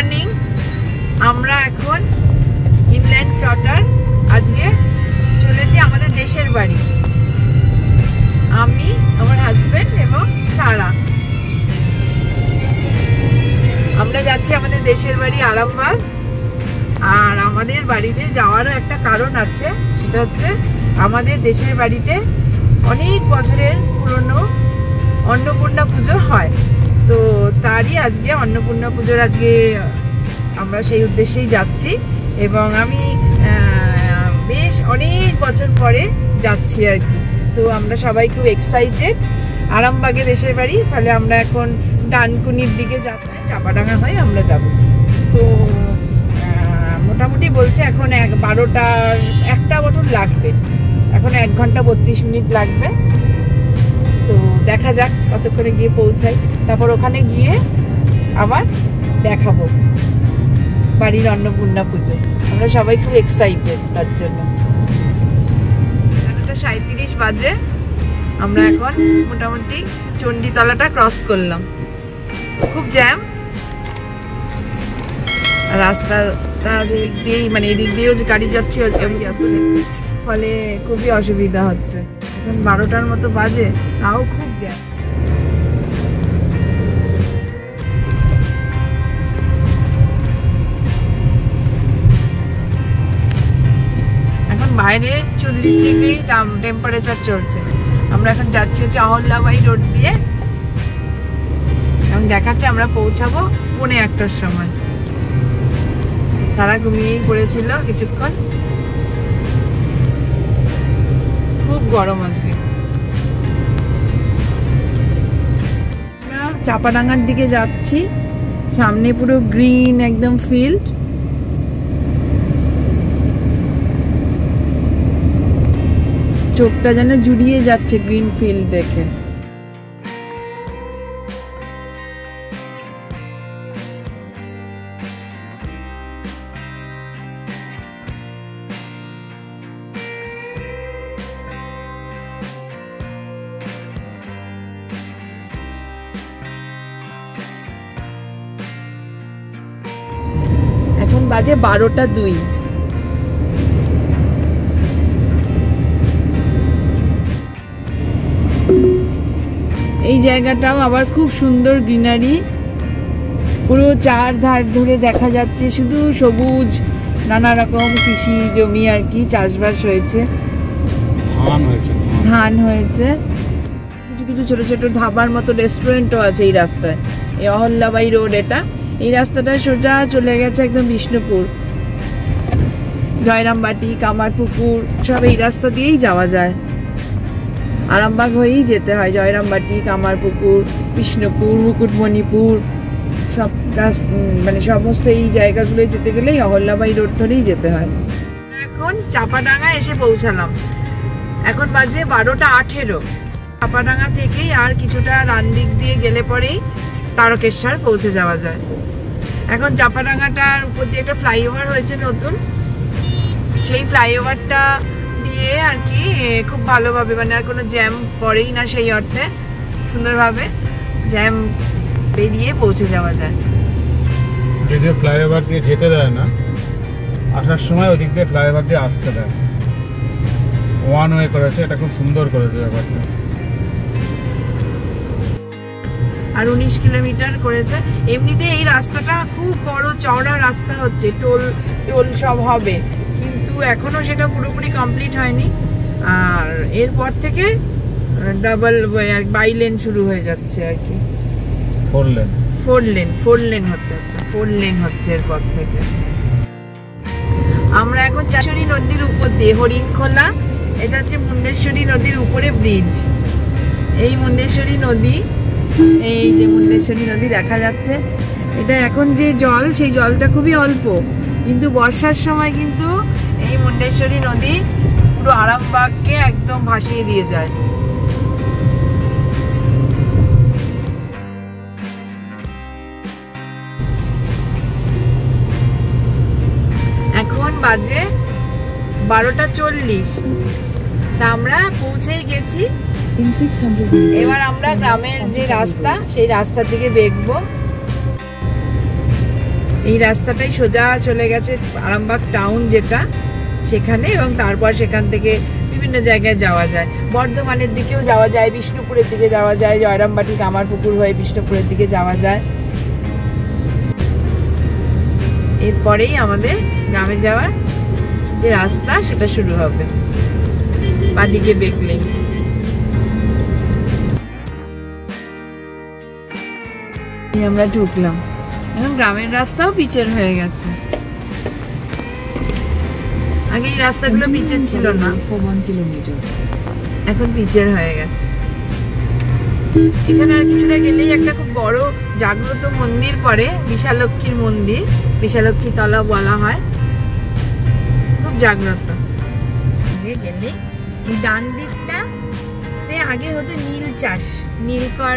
Morning. আমরা এখন inland trotter আজকে চলেছি আমাদের দেশের বাড়ি। আমি, আমার হাজবেন্ড এবং সারা। আমরা যাচ্ছি আমাদের দেশের বাড়ি আরামবাগ। আর আমাদের বাড়িতে যাওয়ারও একটা কারণ আছে, সেটা হচ্ছে আমাদের দেশের বাড়িতে অনেক বছরের পুরনো অন্নপূর্ণা পুজো হয়। তো তারই আজকে অন্নপূর্ণা পুজোর আজকে আমরা সেই উদ্দেশ্যেই যাচ্ছি। এবং আমি বেশ অনেক বছর পরে যাচ্ছি আর কি। তো আমরা সবাই খুব এক্সাইটেড। আরামবাগে দেশের বাড়ি, ফলে আমরা এখন ডানকুনির দিকে যাচ্ছি, চাপাডাঙ্গা হয়ে আমরা যাব। তো মোটামুটি বলছে এখন 1:একটা মতন লাগবে, এখন 1 ঘন্টা 32 মিনিট লাগবে। তো দেখা যাক কতক্ষণে গিয়ে পৌঁছাই, তারপর ওখানে গিয়ে আবার দেখাবো বাড়ির অন্নপূর্ণা পুজো। আমরা সবাই খুব এক্সাইটেড তার জন্য। 37 বাজে, আমরা এখন মোটামুটি চণ্ডীতলাটা ক্রস করলাম। খুব জ্যাম রাস্তাটা দিয়েই, মানে এদিক দিয়েও যে গাড়ি যাচ্ছে আসছে, ফলে খুবই অসুবিধা হচ্ছে। এখন 12টার মতো বাজে, তাও খুব জ্যাম। এখন বাইরে 40 ডিগ্রি টেম্পারেচার চলছে। আমরা এখন যাচ্ছি হচ্ছে অহল্যাবাই রোড দিয়ে। এখন দেখাচ্ছে আমরা পৌঁছাবো 1:45টার সময়। সারা ঘুমিয়েই পড়েছিল কিছুক্ষণ। খুব গরম আজকে। আমরা চাপাডাঙ্গার দিকে যাচ্ছি, সামনে পুরো গ্রিন একদম ফিল্ড। চোখটা যেন জুড়িয়ে যাচ্ছে গ্রিন ফিল্ড দেখে। এখন বাজে 12:02। এই জায়গাটাও আবার খুব সুন্দর গ্রিনারি, পুরো চারধার ধরে দেখা যাচ্ছে শুধু সবুজ, নানা রকম কৃষি জমি আর কি, চাষবাস হয়েছে, ধান হয়েছে। কিছু কিছু ছোট ছোট ধাবার মতো রেস্টুরেন্টও আছে এই রাস্তায়। এই অহল্যাবাই রোড, এই রাস্তাটা সোজা চলে গেছে একদম বিষ্ণুপুর, জয়রামবাটি, কামারপুকুর, সব এই রাস্তা দিয়েই যাওয়া যায়। আরামবাগ হয়েই যেতে হয় জয়রামবাটি, কামারপুকুর, বিষ্ণুপুর, মুকুটমণিপুর, সব মানে সমস্ত এই জায়গাগুলো যেতে গেলেই অহল্যাবাই রোড ধরেই যেতে হয়। এখন চাপাডাঙ্গা এসে পৌঁছালাম। এখন বাজে 12:18। চাপাডাঙ্গা থেকেই আর কিছুটা ডান দিক দিয়ে গেলে পরেই তারকেশ্বর পৌঁছে যাওয়া যায়। এখন চাপাডাঙ্গাটার উপর দিয়ে একটা ফ্লাইওভার হয়েছে নতুন, সেই ফ্লাইওভারটা দিয়ে আর কি খুব ভালোভাবে, মানে আর কোনো জ্যাম পড়েই না, সেই অর্থে সুন্দরভাবে জ্যাম পেরিয়ে পৌঁছে যাওয়া যায়। যদিও ফ্লাইওভার দিয়ে যেতে দেয় না, আসার সময় ওদিক দিয়ে ফ্লাইওভার দিয়ে আসতে দেয়। ওয়ান ওয়ে করেছে, এটা খুব সুন্দর করেছে ব্যাপারটা। আর 19 কিলোমিটার করেছে। এমনিতে এই রাস্তাটা খুব বড় চওড়া রাস্তা হচ্ছে, টোল সব হবে, কিন্তু এখনো সেটা পুরোপুরি কমপ্লিট হয়নি। আর এরপর থেকে ডাবল বাইলেন শুরু হয়ে যাচ্ছে আর কি, 4 লেন হচ্ছে। আচ্ছা, 4 লেন হচ্ছে এরপর থেকে। আমরা এখন চাষরী নদীর উপর দিয়ে, হরিণখোলা, এটা হচ্ছে মুন্ডেশ্বরী নদীর উপরে ব্রিজ। এই মুন্ডেশ্বরী নদী, এই যে মুন্ডেশ্বরী নদী দেখা যাচ্ছে, এটা এখন যে জল, সেই জলটা খুবই অল্প, কিন্তু বর্ষার সময় কিন্তু এই মুন্ডেশ্বরী নদী পুরো আরামবাগকে একদম ভাসিয়ে দিয়ে যায়। এখন বাজে 12:40। তা আমরা পৌঁছেই গেছি। এবার আমরা গ্রামের যে রাস্তা, সেই রাস্তা থেকে বেরোবো। এই রাস্তাটাই সোজা চলে গেছে আরামবাগ টাউন যেটা সেখানে, এবং তারপর সেখান থেকে বিভিন্ন জায়গায় যাওয়া যায়। বর্ধমানের দিকেও যাওয়া যায়, বিষ্ণুপুরের দিকে যাওয়া যায়, জয়রামবাটি কামারপুকুর হয়ে বিষ্ণুপুরের দিকে যাওয়া যায়। এরপরেই আমাদের গ্রামে যাওয়ার যে রাস্তা সেটা শুরু হবে, বাদিকে বেঁকলেই। আমরা ঢুকলাম, এখন গ্রামের রাস্তাও পিচের হয়ে গেছে। আগে এই রাস্তাগুলো পিচের ছিল না, এখন পিচের হয়ে গেছে। এখানে আর কিছুটা গেলেই একটা খুব বড় জাগ্রত মন্দির পড়ে, বিশালক্ষীর মন্দির, বিশালক্ষী তলা বলা হয়, খুব জাগ্রত। গেলে এই ডান দিকটাতে আগে হতো নীল চাষ, নীলকর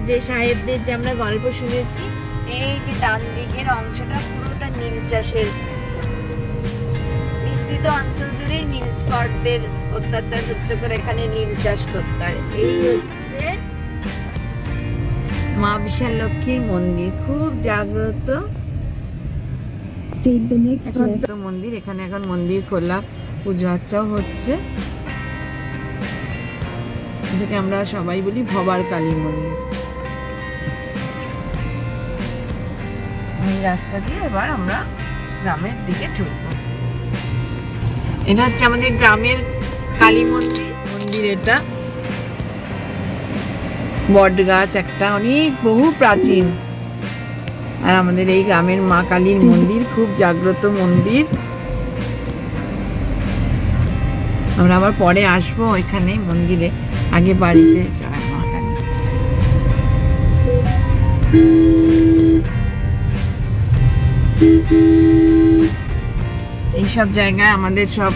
যে সাহেবদের যে আমরা গল্প শুনেছি, এই যে ডান দিকের অংশটা পুরোটা নীল চাষের, বিস্তৃত অঞ্চল জুড়ে নীলকরদের অত্যাচার সহ্য করে এখানে নীল চাষ করতে হয়। এই হচ্ছে মা বিশালক্ষীর মন্দির, খুব জাগ্রত মন্দির। এখানে এখন মন্দির খোলা, পুজো আর্চাও হচ্ছে, এটাকে আমরা সবাই বলি ভবার কালী মন্দির। এই রাস্তা দিয়ে এবার আমরা গ্রামের দিকে ঢুকবো। এটা হচ্ছে আমাদের গ্রামের কালী মন্দির। এটা বট গাছ একটা, অনেক বহু প্রাচীন। আর আমাদের এই গ্রামের মা কালীর মন্দির খুব জাগ্রত মন্দির। আমরা আবার পরে আসবো ওইখানে মন্দিরে, আগে বাড়িতে জয় মা কালী। এইসব জায়গায় আমাদের সব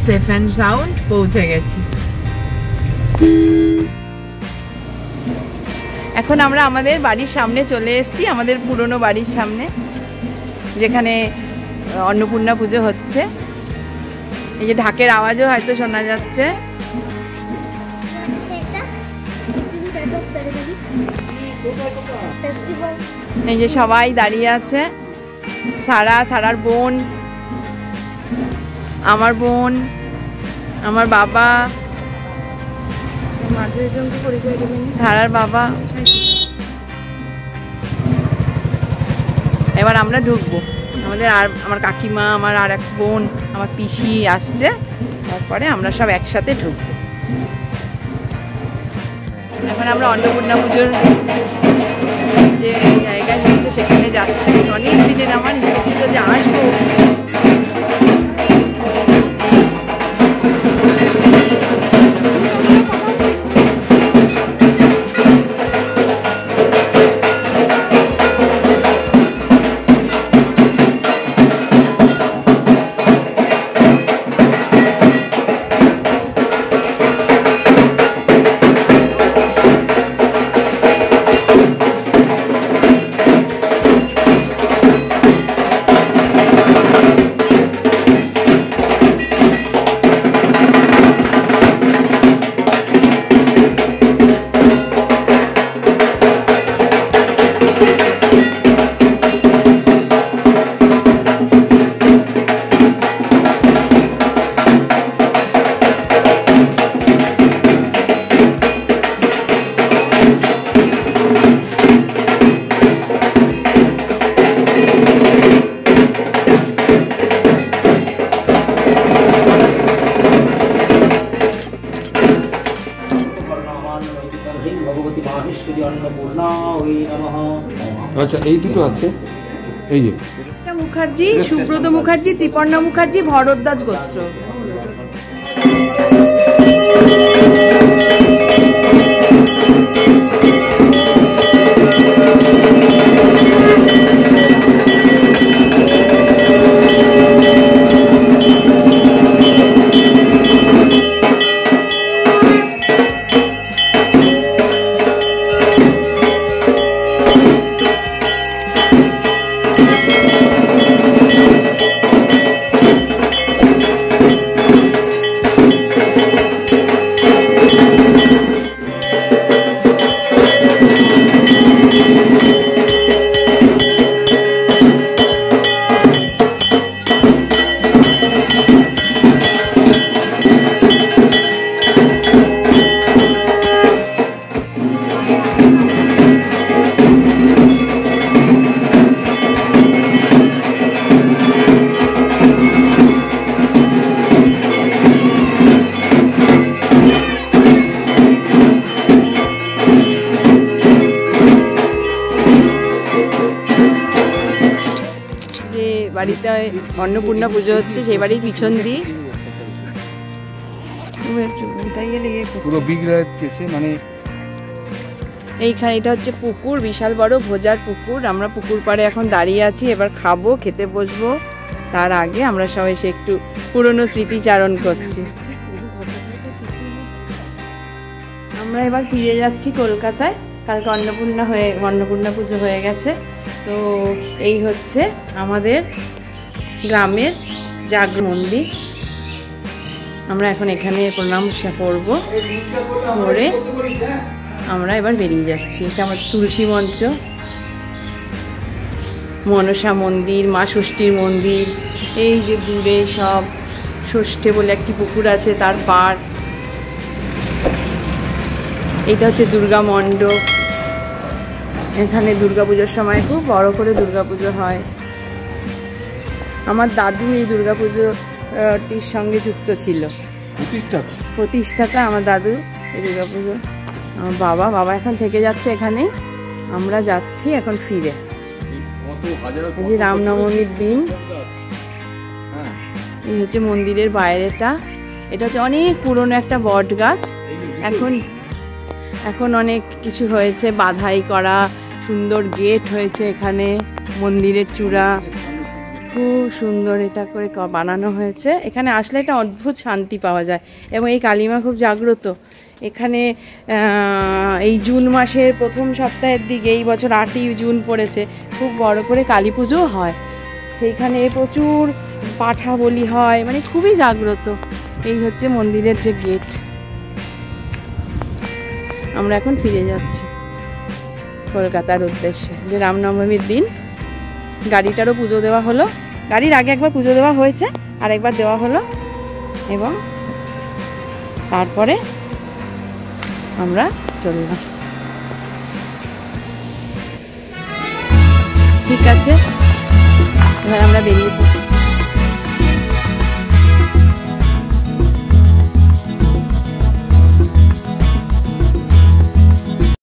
সেফ অ্যান্ড সাউন্ড পৌঁছে গেছি। এখন আমরা আমাদের বাড়ির সামনে চলে এসেছি, আমাদের পুরনো বাড়ির সামনে, যেখানে অন্নপূর্ণা পুজো হচ্ছে। এই যে ঢাকের আওয়াজও হয়তো শোনা যাচ্ছে। এই যে সবাই দাঁড়িয়ে আছে, সারার বোন, আমার বোন, আমার বাবা, সারার বাবা। এবার আমরা ঢুকবো, আমাদের আর আমার কাকিমা, আমার আর এক বোন, আমার পিসি আসছে, তারপরে আমরা সব একসাথে ঢুকবো। এখন আমরা অন্নপূর্ণা পুজোর যে জায়গায় হচ্ছে সেখানে যাচ্ছি। অনেক দিনের আমার ইচ্ছে ছিল যে আসবো। আচ্ছা, এই দুটো আছে। এই যে মুখার্জি, সুব্রত মুখার্জি, ত্রিপর্ণা মুখার্জি, ভরদ্বাজ গোত্র। বাড়িতে অন্নপূর্ণা পুজো হচ্ছে, সেই বাড়ির পিছন দিয়ে পুরো বিগ রাইড কেসে মানে এইখানে এটা হচ্ছে পুকুর, বিশাল বড় ভোজার পুকুর। আমরা পুকুর পাড়ে এখন দাঁড়িয়ে আছি, এবার খাবো, খেতে বসবো। তার আগে আমরা সবাই এসে একটু পুরনো স্মৃতিচারণ করছি। আমরা এবার ফিরে যাচ্ছি কলকাতায়। কালকে অন্নপূর্ণা পুজো হয়ে গেছে। তো এই হচ্ছে আমাদের গ্রামের জাগ্রত মন্দির। আমরা এখন এখানে প্রণাম করব, করে আমরা এবার বেরিয়ে যাচ্ছি। এটা আমার তুলসী মঞ্চ, মনসা মন্দির, মা ষষ্ঠীর মন্দির। এই যে দূরে সব ষষ্ঠী বলে একটি পুকুর আছে, তার পাড়। এটা হচ্ছে দুর্গা মণ্ডপ। এখানে দুর্গাপুজোর সময় খুব বড় করে দুর্গাপুজো হয়। আমার দাদু এই দুর্গাপুজোটির সঙ্গে যুক্ত ছিল, প্রতিষ্ঠাতা আমার দাদু এই দুর্গাপুজো। আমার বাবা এখন থেকে যাচ্ছে এখানেই। আমরা যাচ্ছি এখন ফিরে। এই যে রামনবমীর দিন, এই হচ্ছে মন্দিরের বাইরেটা। এটা হচ্ছে অনেক পুরনো একটা বট গাছ। এখন অনেক কিছু হয়েছে, বাধাই করা, সুন্দর গেট হয়েছে এখানে। মন্দিরের চূড়া খুব সুন্দর এটা করে বানানো হয়েছে। এখানে আসলে একটা অদ্ভুত শান্তি পাওয়া যায়, এবং এই কালীমা খুব জাগ্রত। এখানে এই জুন মাসের প্রথম সপ্তাহের দিকে, এই বছর 8ই জুন পড়েছে, খুব বড় করে কালী পুজোও হয়। সেইখানে প্রচুর পাঠা বলি হয়, মানে খুবই জাগ্রত। এই হচ্ছে মন্দিরের যে গেট। আমরা এখন ফিরে যাচ্ছি কলকাতার উদ্দেশ্যে। যে রামনবমীর দিন গাড়িটারও পুজো দেওয়া হলো। গাড়ির আগে একবার পুজো দেওয়া হয়েছে, আর একবার দেওয়া হলো, এবং তারপরে আমরা চললাম। ঠিক আছে, এবার আমরা বেরিয়ে